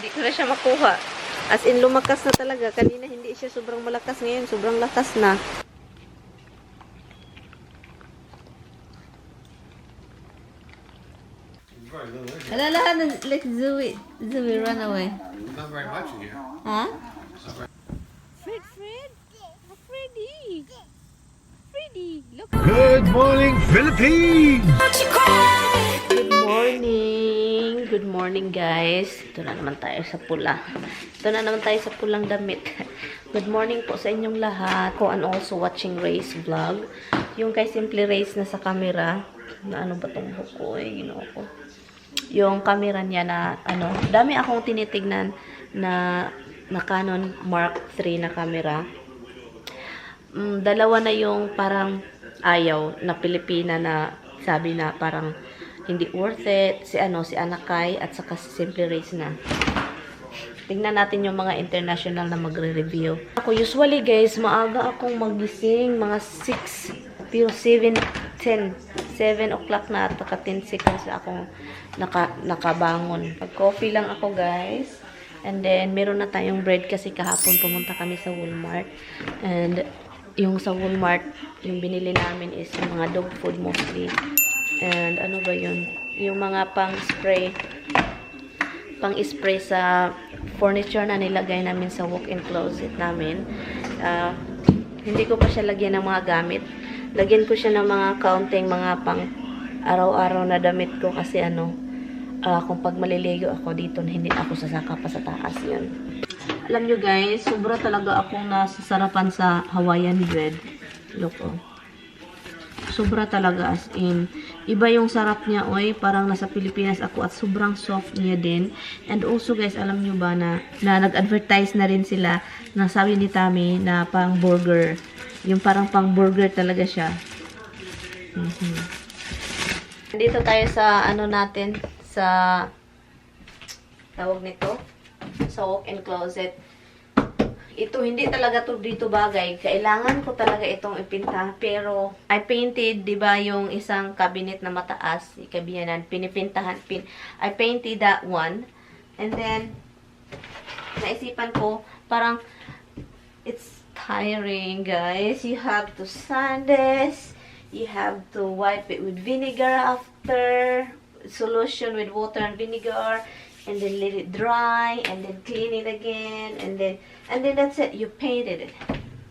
hindi ko na siya makuha. As in, lumakas na talaga. Kanina hindi siya sobrang malakas, ngayon sobrang lakas na. Alala, let's do it. Zoe, run away. Not very much in here. Huh? Fred? Freddy! Freddy, look. Good morning, Philippines! Good morning guys. Ito na naman tayo sa pula. Ito na naman tayo sa pulang damit. Good morning po sa inyong lahat. And also watching Ray's vlog. Yung kay Simply Ray's na sa camera. Na ano ba itong buko eh? Ginawa ko. Yung camera niya na ano. Dami akong tinitignan na Canon Mark III na camera. Dalawa na yung parang ayaw na Pilipina na sabi na parang hindi worth it. Si Anakay at saka si Simply Ray's na. Tingnan natin yung mga international na magre-review. Ako usually guys, maaga akong magising. Mga 6 till 7 o'clock na at 10 seconds na akong nakabangon. Pag-coffee lang ako guys. And then, meron na tayong bread kasi kahapon pumunta kami sa Walmart. And yung sa Walmart, yung binili namin is yung mga dog food mostly. And ano ba yun? Yung mga pang-spray sa furniture na nilagay namin sa walk-in closet namin. Hindi ko pa siya lagyan ng mga gamit. Lagyan ko siya ng mga counting, mga pang araw-araw na damit ko kasi kung pag maliligo ako dito, hindi ako sasaka pa sa taas yun. Alam nyo guys, sobra talaga akong nasasarapan sa Hawaiian bread. Look oh. Sobra talaga as in. Iba yung sarap niya, oy. Parang nasa Pilipinas ako at sobrang soft niya din. And also guys, alam nyo ba na nag-advertise na rin sila na sabi ni Tami na pang burger. Yung parang pang burger talaga siya. Dito tayo sa natin, sa tawag nito, sa walk-in closet. Ito, hindi talaga to dito bagay. Kailangan ko talaga itong ipinta. Pero, I painted, diba, yung isang cabinet na mataas. Ikabihanan, pinipintahan. I painted that one. And then, naisipan ko, parang, it's tiring, guys. You have to sand this. You have to wipe it with vinegar after. Solution with water and vinegar. And then let it dry, and then clean it again, and then that's it. You painted it.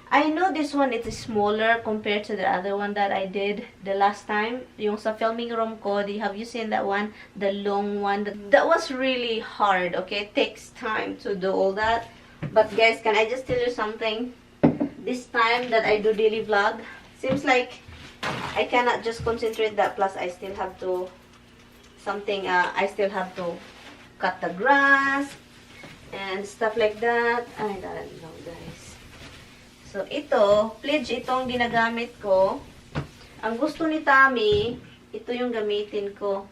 I know this one is smaller compared to the other one that I did the last time. Yung sa filming room ko, have you seen that one? The long one. That was really hard, okay? It takes time to do all that. But guys, can I just tell you something? This time that I do daily vlog, seems like I cannot just concentrate that. Plus, I still have to I still have to cut the grass and stuff like that. I don't know guys. So ito, pledge itong ginagamit ko. Ang gusto ni Tami, ito yung gamitin ko.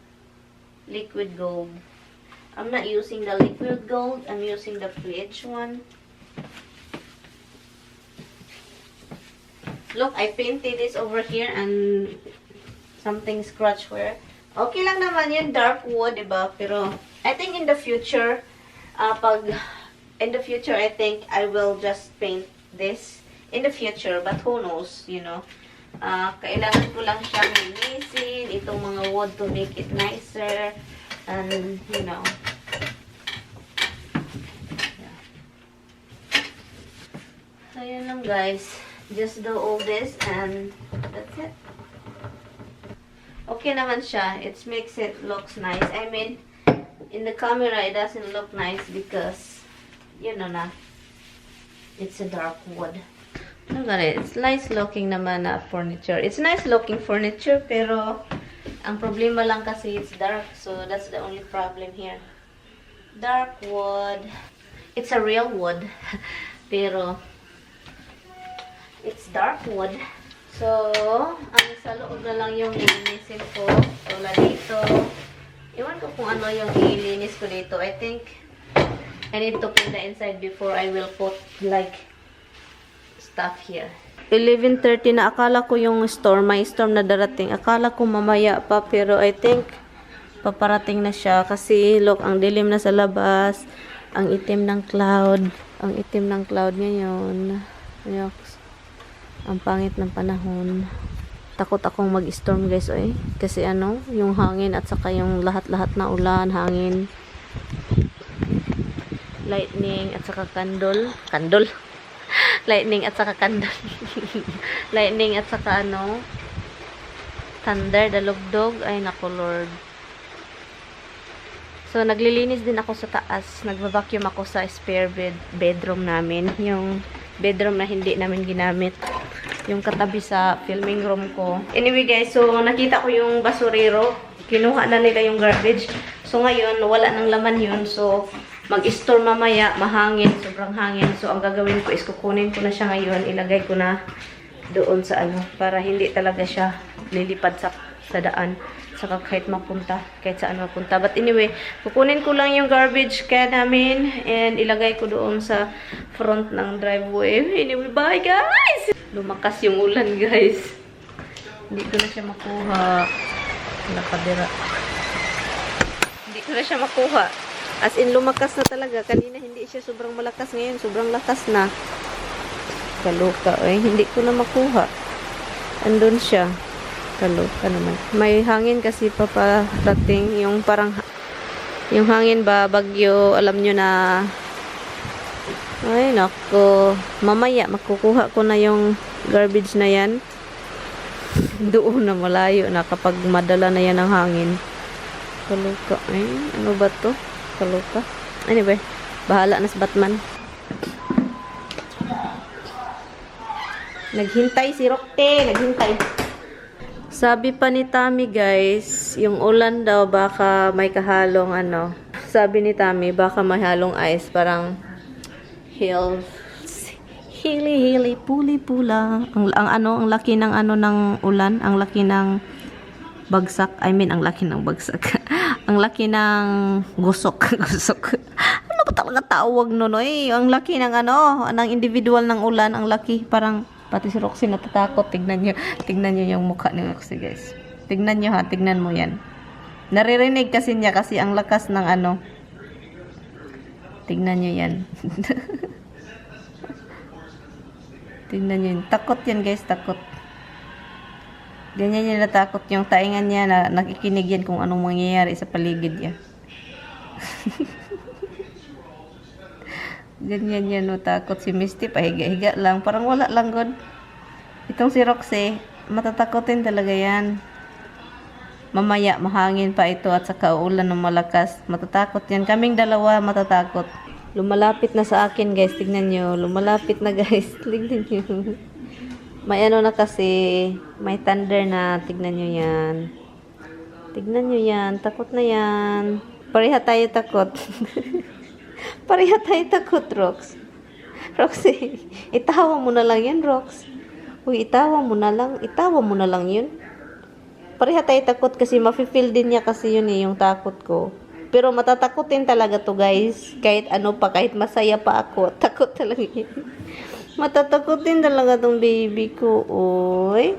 Liquid gold. I'm not using the liquid gold. I'm using the pledge one. Look, I painted this over here and something scratch where. Okay lang naman yung dark wood, diba? Pero I think in the future, I think I will just paint this in the future. But who knows, you know. Kailangan ko lang siyang linisin, itong mga wood to make it nicer. And, you know. Yeah. So, yun lang guys. Just do all this and that's it. Okay naman siya. It makes it looks nice. I mean, in the camera, it doesn't look nice because, you know na, it's a dark wood. Look at it. It's nice looking naman na furniture. It's nice looking furniture, pero ang problema lang kasi it's dark. So, that's the only problem here. Dark wood. It's a real wood. Pero, it's dark wood. So, ang sa loob na lang yung ilinisin ko. Tulad dito. Iwan ko kung ano yung ilinis ko dito. I think I need to put the inside before I will put like stuff here. 11:30 na. Akala ko yung may storm na darating. Akala ko mamaya pa, pero I think paparating na siya. Kasi look, ang dilim na sa labas. Ang itim ng cloud. Ang itim ng cloud ngayon. Yoks. Ang pangit ng panahon. Takot akong mag-storm guys, oy. Kasi ano, yung hangin at saka yung lahat-lahat na ulan, hangin, lightning at saka kandol. Kandol. Lightning at saka kandol. Lightning at saka ano, thunder, dalugdog. Ay, naku Lord. So, naglilinis din ako sa taas. Nagva-vacuum ako sa spare bedroom namin. Yung bedroom na hindi namin ginamit. Yung katabi sa filming room ko. Anyway guys, so nakita ko yung basurero. Kinuha na nila yung garbage. So, ngayon, wala nang laman yun. So, mag-store mamaya. Mahangin. Sobrang hangin. So, ang gagawin ko is kukunin ko na siya ngayon. Ilagay ko na doon sa ano. Para hindi talaga siya lilipad sa daan. Saka kahit mapunta, kahit saan mapunta. But anyway, kukunin ko lang yung garbage can namin and ilagay ko doon sa front ng driveway. Anyway, bye guys! Lumakas yung ulan guys. Hindi ko na siya makuha. Nakadira. Hindi ko na siya makuha. As in, lumakas na talaga. Kanina hindi siya sobrang malakas. Ngayon, sobrang lakas na. Kaluka eh. Hindi ko na makuha. Andun siya. Kaloka naman. May hangin kasi paparating. Yung parang, yung hangin ba, bagyo, alam nyo na, ay nako, mamaya, makukuha ko na yung garbage na yan. Doon na malayo na kapag madala na yan ng hangin. Kaloka. Ay, ano ba to? Kaloka. Anyway, bahala na si Batman. Naghintay si Rockte. Naghintay. Sabi pa ni Tami guys, yung ulan daw baka may kahalong Sabi ni Tami baka may halong ice, parang hili puli-pula. Ang laki ng ng ulan, ang laki ng bagsak. I mean, ang laki ng bagsak. Ang laki ng gusok. Gusok. Ano ba talaga tawag nun? Ang laki ng ng individual ng ulan, ang laki, parang pati si Roxy natatakot. Tignan nyo yung mukha ni Roxy, guys. Tignan nyo ha, tignan mo yan. Naririnig kasi niya kasi ang lakas ng Tignan nyo yan. Tignan nyo yan. Takot yan, guys, takot. Ganyan niya natakot yung taingan niya na nakikinig yan kung anong mangyayari sa paligid niya. Ganyan yan, no, takot si Misty, pahiga-higa lang. Parang wala lang, God. Itong si Roxy, matatakotin talaga yan. Mamaya, mahangin pa ito at saka ulan ng malakas. Matatakot yan. Kaming dalawa, matatakot. Lumalapit na sa akin, guys. Tignan nyo. Lumalapit na, guys. Tignan nyo. May na kasi, may thunder na. Tignan nyo yan. Tignan nyo yan. Takot na yan. Pareha tayo takot. Pareha tayo takot, Rox. Roxy, itawa mo na lang yan, Rox. Uy, itawa mo na lang. Itawa mo na lang yun. Pareha tayo takot kasi mafe-feel din niya kasi yun yung takot ko. Pero matatakotin talaga to, guys. Kahit ano pa, kahit masaya pa ako. Takot talaga yun. Matatakotin talaga tong baby ko, oy.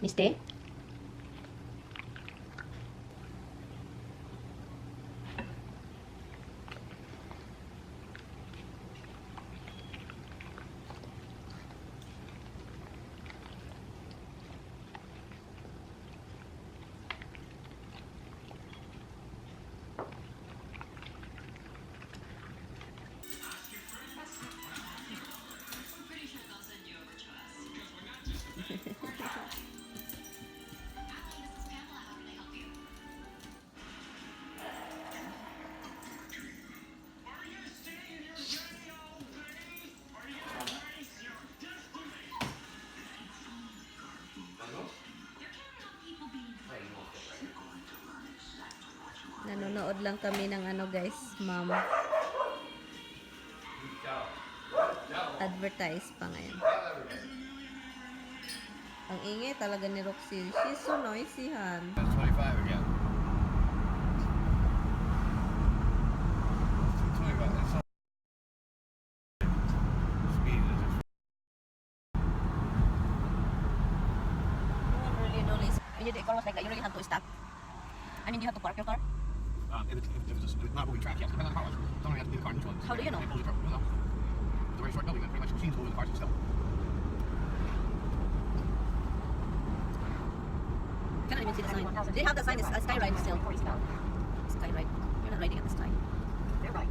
Mister? Nanonood lang kami ng ano guys, ma'am. Advertise pa ngayon. Ang ingay talaga ni Roxy. She's so noisy, han. 25 again. 25. That's all. Speed is just. No one really notice. When the car was like that, you really have to stop. I mean, you have to park your car. If it's not moving track, yes. Depending on the car was. Somebody has to leave the car neutral. How do you know? It pulls the car. Well, it's a very short building, and pretty much seems to move the cars still. Cannot even see the sign. They have the sign, it's a skyride still. Skyride. You're not riding at this time. They're right.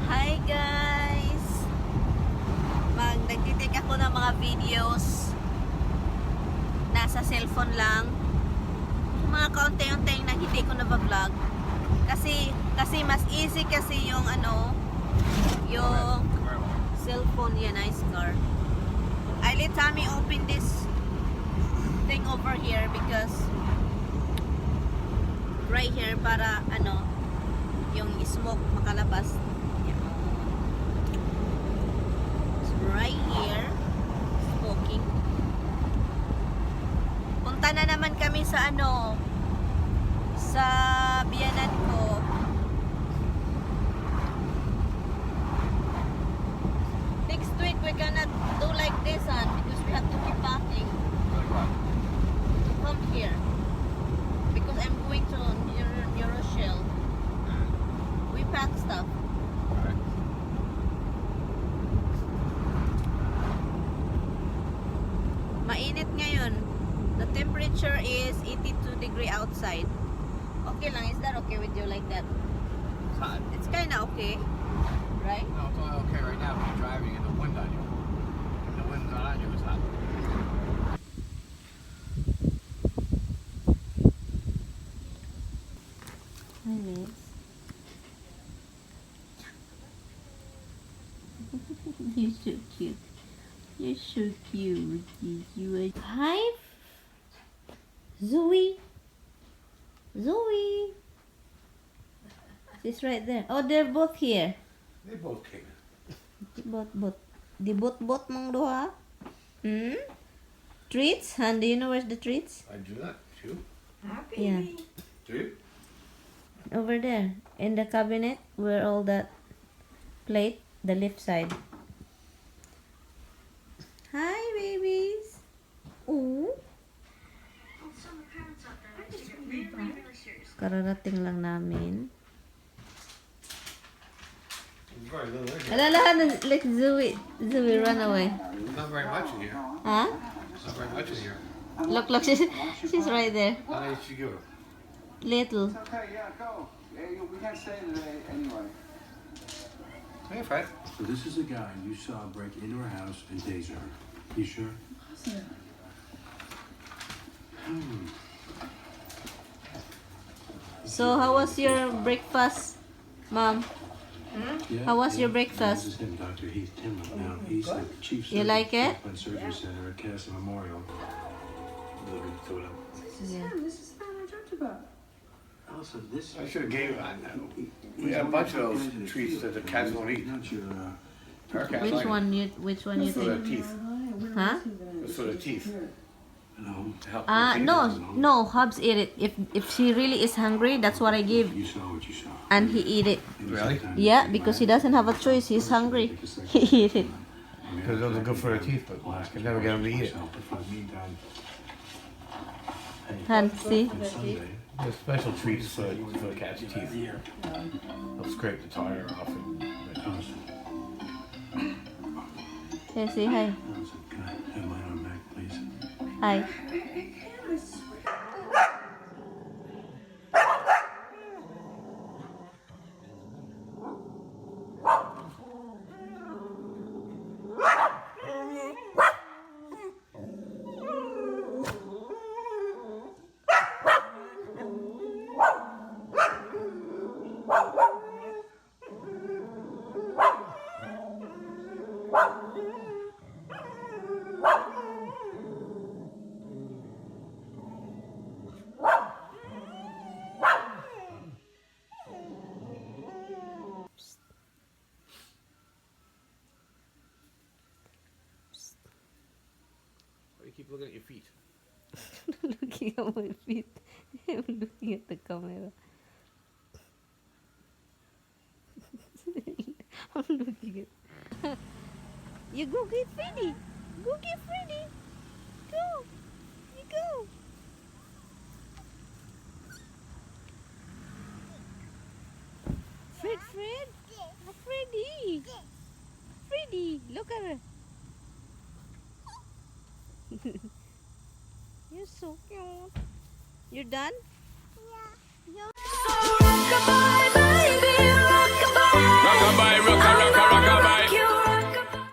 Hi guys! Nagtitake ako ng mga videos. Nasa cellphone lang. Mga kaunti-unti na hindi ko na-vlog. Kasi mas easy kasi yung ano, yung cellphone. Yeah, nice car. I let Tommy open this thing over here because right here para ano, yung smoke makalabas. Yeah. So right here, smoking. Punta na naman kami sa ano, sa biyanan ko. Next week we're gonna do like this because we have to keep packing. Come here because I'm going to Rochelle. We pack stuff. Mainit ngayon. The temperature is 82 degree outside. Okay lang, is that okay with you like that? It's hot. It's kinda okay, right? No, it's only okay right now if you're driving and the wind on you. If the wind's not on you, it's hot. Hi, miss. You're so cute. You're so cute. You are... Hi, Zoe. Zoe. She's right there. Oh, they're both here. They both came in. Both. Di bot mong duha. Hmm? Treats? Han, do you know where's the treats? I do that too. Happy. Yeah. Do you? Over there. In the cabinet where all that plate, the left side. Hi, babies. Ooh. Kararating lang namin. Very little in here. Alalahan, like Zoe run away. Not very much in here. Huh? Not very much in here. Look, she's right there. How many did you give her? Little. It's okay, yeah, go. Yeah, we can't stay today anyway. Hey, Fred. So this is the guy you saw break into her house and tase her. You sure? So, how was your breakfast, Mom? Yeah, How was your yeah, breakfast? This is him, Dr. Heath Timlin. Now, he's the chief You surgeon like it? at the Surgery Center at Castle Memorial. Yeah. This is the man I talked about. Also, this... I should have gave we had a bunch of those treats that the cats won't eat. Not your, Our cats Which like one you it. For the think? teeth. Huh? It's for the teeth. No. To help No, Hubs ate it. If she really is hungry, that's what I give. You saw what you saw. And he eat it. It was Really? the time Yeah, to because take he doesn't have a choice. He's hungry. He eat it. Because those are good for her teeth, but I can never get them to eat it. But for the meantime, And see? on Sunday, There's special treats for the cat's teeth. They'll scrape the tire off and Okay, say hi. I was like, can I have mine on back, please? Hi. Why do you keep looking at your feet? Looking at my feet. I'm looking at the camera. I'm looking at. You go get Freddy. Go get Freddy. Go. You go. Fred. Freddy. Freddy. Look at her. You're so cute. You're done? Yeah.